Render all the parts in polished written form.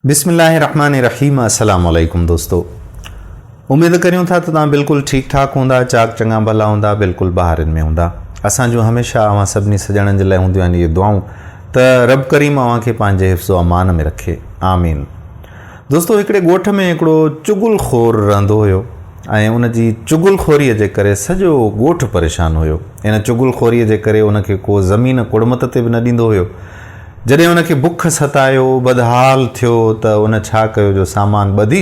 बिस्मिल्लाहिर्रहमानिर्रहीम। अस्सलाम वालेकुम दोस्तों, उम्मीद करूं था तो तव्हां बिल्कुल ठीक ठाक हूंदा, चाक चङा भला हूंदा, बिल्कुल ॿाहिरिन में हूंदा। असांजो हमेशा अवां सभिनी सॼणनि जे लाइ हूंदियूं आहिनि इहे दुआऊं त रब करीम अवां खे पंहिंजे हिफ़्ज़ो अमान में रखे, आमीन। दोस्तों, हिकिड़े ॻोठ में हिकिड़ो चुगलखोर रहंदो हुयो ऐं उन जी चुगलखोरीअ जे करे सॼो ॻोठ परेशान हुयो। इन चुगलखोरीअ जे करे उनखे को ज़मीन कुड़मत ते बि न ॾींदो हुयो। जॾहिं उनखे बुख सतायो, बदहाल थियो त उन छा कयो जो सामान ॿधी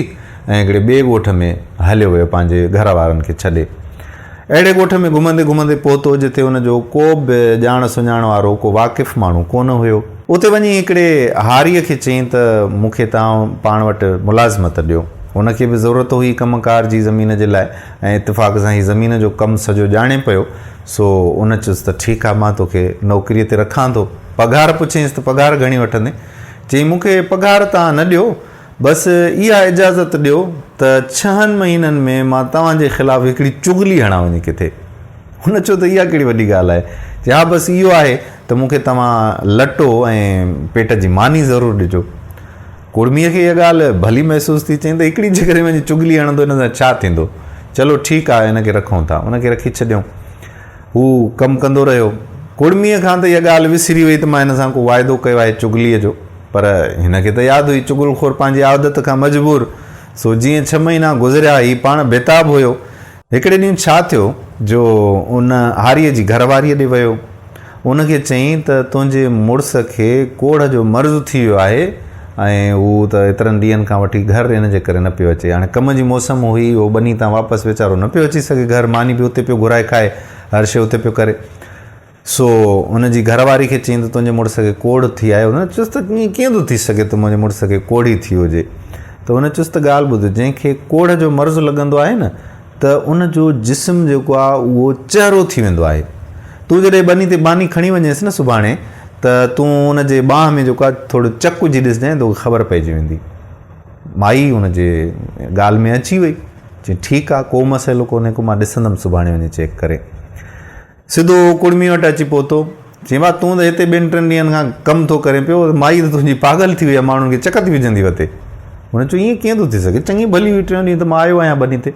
ऐं हिकिड़े ॿिए ॻोठ में हलियो वियो पंहिंजे घर वारनि खे छॾे। अहिड़े ॻोठ में घुमंदे घुमंदे पहुतो जिते उनजो को बि ॼाण सुञाण वारो को वाक़िफ़ माण्हू कोन हुयो। उते वञी हिकिड़े हारीअ खे चयईं त मूंखे तव्हां पाण वटि मुलाज़मत ॾियो। उनखे बि ज़रूरत हुई कमकार जी ज़मीन जे लाइ ऐं इत्तेफ़ाक़ सां ही ज़मीन जो कमु सॼो ॼाणे पियो। सो उन चयुसि त ठीकु आहे, मां तोखे नौकिरीअ ते रखां थो। पघार पुछईंसि त पघार घणी वठंदे? चईं मूंखे पघार तव्हां न ॾियो, बसि इहा इजाज़त ॾियो त 6 महीननि में मां तव्हांजे ख़िलाफ़ु हिकिड़ी चुगली हणां वञी किथे। हुन चयो त इहा कहिड़ी वॾी ॻाल्हि आहे। हा, बसि इहो आहे त मूंखे तव्हां लटो ऐं पेट जी मानी ज़रूरु ॾिजो। कुड़मीअ खे इहा ॻाल्हि भली महसूसु थी। चईं त हिकिड़ी जॻह वञी चुगली हणंदो, हिन सां छा थींदो? चलो ठीकु आहे, हिनखे रखूं था। उनखे रखी छॾियऊं। हू कमु कंदो रहियो। कुड़मीअ खां त इहा ॻाल्हि विसरी वई त मां हिन सां को वाइदो कयो आहे चुगलीअ जो, पर हिनखे त यादि हुई चुगलखोर पंहिंजी आदत खां मजबूर। सो जीअं 6 महीना गुज़रिया, ही पाण बेताब हुयो। हिकिड़े ॾींहुं छा थियो जो उन हारीअ जी घरवारीअ ॾे वियो। उनखे चयईं त तुंहिंजे मुड़ुस खे कोढ़ जो मर्ज़ु थी वियो आहे ऐं हू त एतिरनि ॾींहंनि खां वठी घर इन जे करे न पियो अचे। हाणे कम जी मौसम हुई, उहो ॿनी तां वापसि वीचारो न पियो अची सघे घर, मानी बि उते पियो घुराए खाए, हर शइ उते पियो करे। सो उनजी घरवारी खे चयईं त तुंहिंजे मुड़ुस खे कोढ़ थी आयो। हुन चयुसि त ईअं कीअं थो थी सघे त मुंहिंजे मुड़ुस खे कोढ़ी थी हुजे? त हुन चयुसि त ॻाल्हि ॿुध, जंहिंखे कोढ़ जो मर्ज़ु लॻंदो आहे न त उनजो जिस्म जेको आहे उहो चहिरो थी वेंदो आहे। तूं जॾहिं ॿनी ते मानी खणी वञेसि न सुभाणे, त तूं उनजे ॿांह में जेको आहे थोरो चक विझी ॾिसजांइ, तोखे ख़बर पइजी वेंदी। माई उनजे ॻाल्हि में अची वई। चई ठीकु आहे, को मसइलो कोन्हे, को मां ॾिसंदमि सुभाणे वञी चेक करे। सिधो कुड़मी वटि अची पहुतो। चई वाह, तूं त हिते 2-3 ॾींहंनि खां कमु थो करे पियो, माई त तुंहिंजी पागल थी वई आहे, माण्हुनि खे चक थी विझंदी वते। हुन चयो ईअं कीअं थो थी सघे? चङी भली हुई, 3 ॾींहं त मां आयो आहियां ॿनी ते।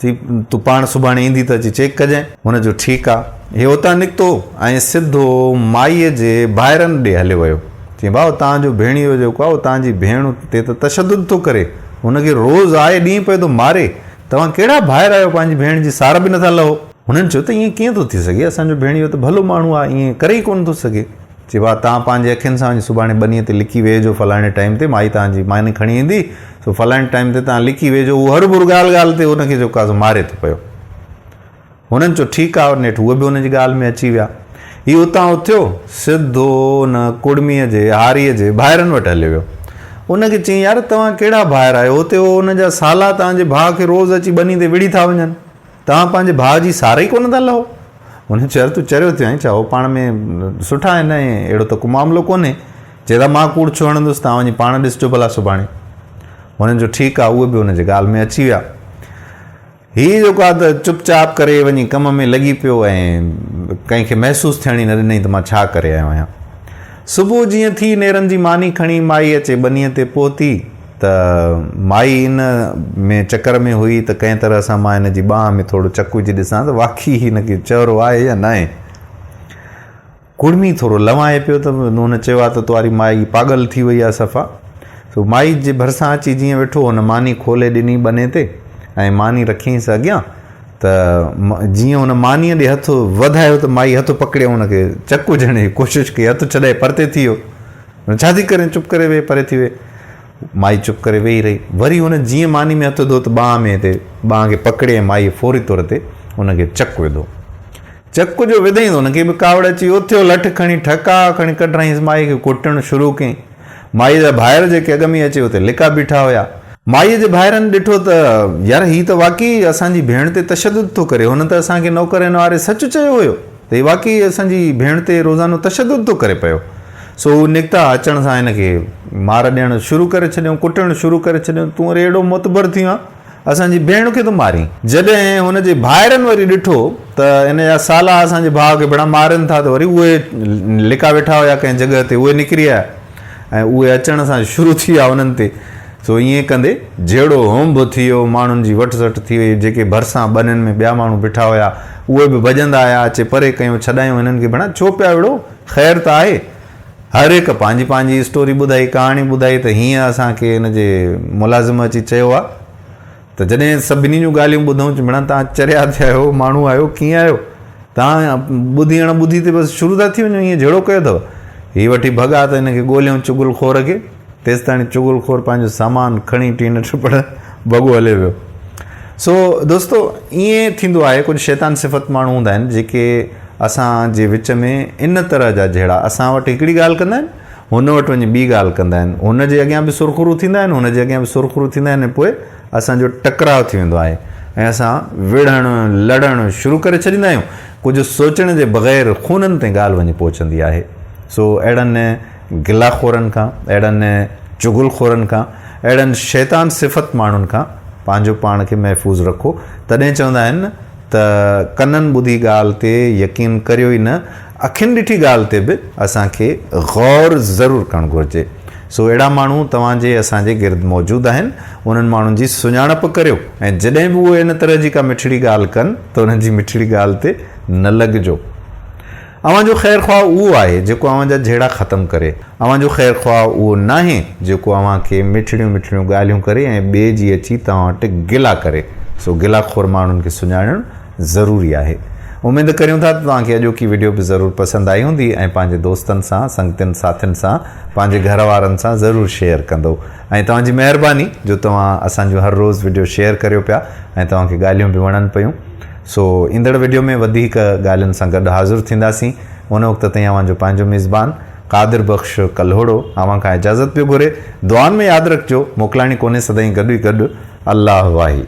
चई तूं पाण सुभाणे ईंदी त अची चेक कजांइ। हुन चयो ठीकु आहे। हे हुतां निकितो ऐं सिधो माईअ जे भाइरनि ॾे हलियो वियो। चई भाउ, तव्हांजो भेणियो जेको आहे उहो तव्हांजी भेण ते त तशदुद थो करे, हुनखे रोज़ु आए ॾींहुं पियो थो मारे। तव्हां कहिड़ा भाइर आहियो, पंहिंजी भेण जी सार बि नथा लहो? हुननि चयो त ईअं कीअं थो थी सघे? असांजो भेणियो त भलो माण्हू आहे, ईअं करे ई कोन थो सघे। चई भाउ, तव्हां पंहिंजे अखियुनि सां वञी सुभाणे ॿनीअ ते लिखी वेहिजो, फलाणे टाइम ते माई तव्हांजी मानी खणी ईंदी। सो फलाणे टाइम ते तव्हां लिखी वेहिजो। उहो हर बुर ॻाल्हि ते हुनखे जेको आहे मारे थो पियो। हुननि चयो ठीकु आहे। नेठि उहे बि हुनजी ॻाल्हि में अची विया। हीउ उतां उथियो, सिधो उन कुड़मीअ जे हारीअ जे भाइरनि वटि हलियो वियो। उनखे चई यार, तव्हां कहिड़ा भाइर आहियो? हुते हुनजा साला तव्हांजे भाउ खे रोज़ु अची ॿनी ते विड़ी था वञनि, तव्हां पंहिंजे भाउ जी सार ई कोन था लहो। हुन चयो तूं चरियो थियो आहीं छा? उहो पाण में सुठा आहिनि ऐं अहिड़ो त को मामिलो कोन्हे। चए त मां कूड़ छो हणंदुसि, तव्हां वञी पाण ॾिसिजो भला सुभाणे। हुननि जो ठीकु आहे। उहे बि हुनजे ॻाल्हि में अची विया। हीअ जेको आहे त चुपचाप करे वञी कम में लॻी पियो ऐं कंहिंखे महसूसु थियण ई न ॾिनई त मां छा करे आयो आहियां। सुबुह जीअं थी नेरनि जी मानी खणी माई अचे ॿनीअ ते पहुती त माई इन में चकर में हुई त कंहिं तरह सां मां हिन जी ॿांह में थोरो चकु विझी ॾिसां त वाक़ई हिनखे चहिरो आहे या न आहे। कुड़मी थोरो लवाए पियो त हुन चयो आहे त तुंहिंजी माई पागल थी वई आहे सफ़ा। सो माई जे भरिसां अची जीअं वेठो, हुन मानी खोले ॾिनी ॿने ते ऐं मानी रखियईंसि अॻियां। त जीअं हुन मानीअ ॾे हथु वधायो त माई हथु पकड़ियो, हुनखे चकु विझण जी कोशिशि कई, हथु छॾाए परते थी वियो। छा थी करे? चुप करे वेही, परे थी वेही। माई चुप करे वेही रही। वरी हुन जीअं मानी में हथु धो त ॿांह में हिते ॿांह खे पकड़े माई फौरी तौर ते हुनखे चकु विधो। चकु जो विधई त हुनखे बि कावड़ अची उथियो, लठ खणी ठका खणी कढाईंसि, माई खे कुटणु शुरू कयईं। माई जा भाइर जेके अॻ में अचे उते लिका बीठा हुया। माईअ जे भाइरनि ॾिठो त यार, हीअ त वाक़ई असांजी भेण ते तशदुद थो करे। हुन त असांखे नौकरनि वारे सच चयो हुयो त हीअ वाक़ई असांजी भेण ते रोज़ानो तशदुद थो करे पियो। सो हू निकिता, अचण सां हिनखे मार ॾियणु शुरू करे छॾियऊं, कुटणु शुरू करे छॾियऊं। तूं वरी एॾो मोतबर थी वियो, असांजी भेण खे थो मारी। जॾहिं हुनजे भाइरनि वरी ॾिठो त हिन जा साला असांजे भाउ खे भेण मारनि था, त वरी उहे लिका वेठा हुया कंहिं जॻह ते, उहे निकिरी आया ऐं उहे अचण सां शुरू थी विया उन्हनि ते। सो ईअं कंदे जहिड़ो होंब थी वियो, माण्हुनि जी वठ सठ थी वई, जेके भरिसां बनियुनि में ॿिया माण्हू बीठा हुया उहे बि भॼंदा आया, अचे परे कयूं छॾायूं हिननि खे, भणा छो पिया विड़ो, ख़ैरु त आहे। हर हिकु पंहिंजी पंहिंजी स्टोरी ॿुधाई, कहाणी ॿुधाई, त हीअं असांखे हिन जे मुलाज़िम अची चयो आहे। त जॾहिं सभिनी जूं ॻाल्हियूं ॿुधूं, भणा तव्हां चरिया थिया आहियो, माण्हू आहियो, कीअं आहियो, तव्हां ॿुधी ॿुधी ते बसि शुरू था थी वञो, ईअं जहिड़ो कयो अथव, हीअ वठी भॻा त हिनखे ॻोल्हियूं चुगलखोर खे, तेसि ताईं चुगलखोर पंहिंजो सामान खणी टीन टुपड़ भॻो हले वियो। सो दोस्तो, ईअं थींदो आहे, कुझु शैतान सिफ़त माण्हू हूंदा आहिनि जेके असांजे विच में इन तरह जा जहिड़ा असां वटि हिकिड़ी ॻाल्हि कंदा आहिनि, हुन वटि वञी ॿी ॻाल्हि कंदा आहिनि, हुन जे अॻियां बि सुरखुरू थींदा आहिनि, हुन जे अॻियां बि सुरखुरू थींदा आहिनि, पोइ असांजो टकराव थी वेंदो आहे ऐं असां विढ़णु लड़णु शुरू करे छॾींदा आहियूं। कुझु सोचण जे बग़ैर खूननि ते ॻाल्हि वञी पहुचंदी आहे। सो अहिड़नि गिलाखोरनि खां, अहिड़नि चुगलखोरनि खां, अहिड़नि शैतान सिफ़त माण्हुनि खां पंहिंजो पाण खे महफ़ूज़ रखो। तॾहिं चवंदा आहिनि त कननि ॿुधी ॻाल्हि ते यकीन करियो ई न, अखियुनि ॾिठी ॻाल्हि ते बि असांखे गौर ज़रूरु करणु घुरिजे। सो अहिड़ा माण्हू तव्हांजे असांजे गिर्द मौजूदु आहिनि, उन्हनि माण्हुनि जी सुञाणप करियो ऐं जॾहिं बि उहे इन तरह जी का मिठड़ी ॻाल्हि कनि त उन्हनि जी मिठड़ी ॻाल्हि ते न लॻिजो। अव्हांजो ख़ैरु ख़्वाह उहो आहे जेको अव्हांजा जहिड़ा ख़तमु करे। अव्हांजो ख़ैरु ख़्वाह उहो न आहे जेको अव्हांखे मिठड़ियूं मिठड़ियूं ॻाल्हियूं करे ऐं ॿिए जी अची तव्हां वटि गिला करे। सो गिलाखोर माण्हुनि खे सुञाणणु ज़रूरी आहे। उमेद करियूं था त तव्हांखे अॼोकी वीडियो बि ज़रूरु पसंदि आई हूंदी ऐं पंहिंजे दोस्तनि सां, संगतियुनि साथियुनि सां, पंहिंजे घर वारनि सां ज़रूरु शेयर कंदो। ऐं तव्हांजी महिरबानी जो तव्हां असांजो हर रोज़ु वीडियो शेयर करियो पिया ऐं तव्हांखे ॻाल्हियूं बि वणनि पियूं। सो ईंदड़ वीडियो में वधीक ॻाल्हियुनि सां गॾु हाज़िर थींदासीं। उन वक़्त ताईं अव्हांजो पंहिंजो मेज़बान क़ादिर बख़्श कल्होड़ो अव्हां खां इजाज़त पियो घुरे। दुआनि में यादि रखिजो, मोकिलाणी कोन्हे, सदाईं गॾु ई गॾु। अल्लाह वाही।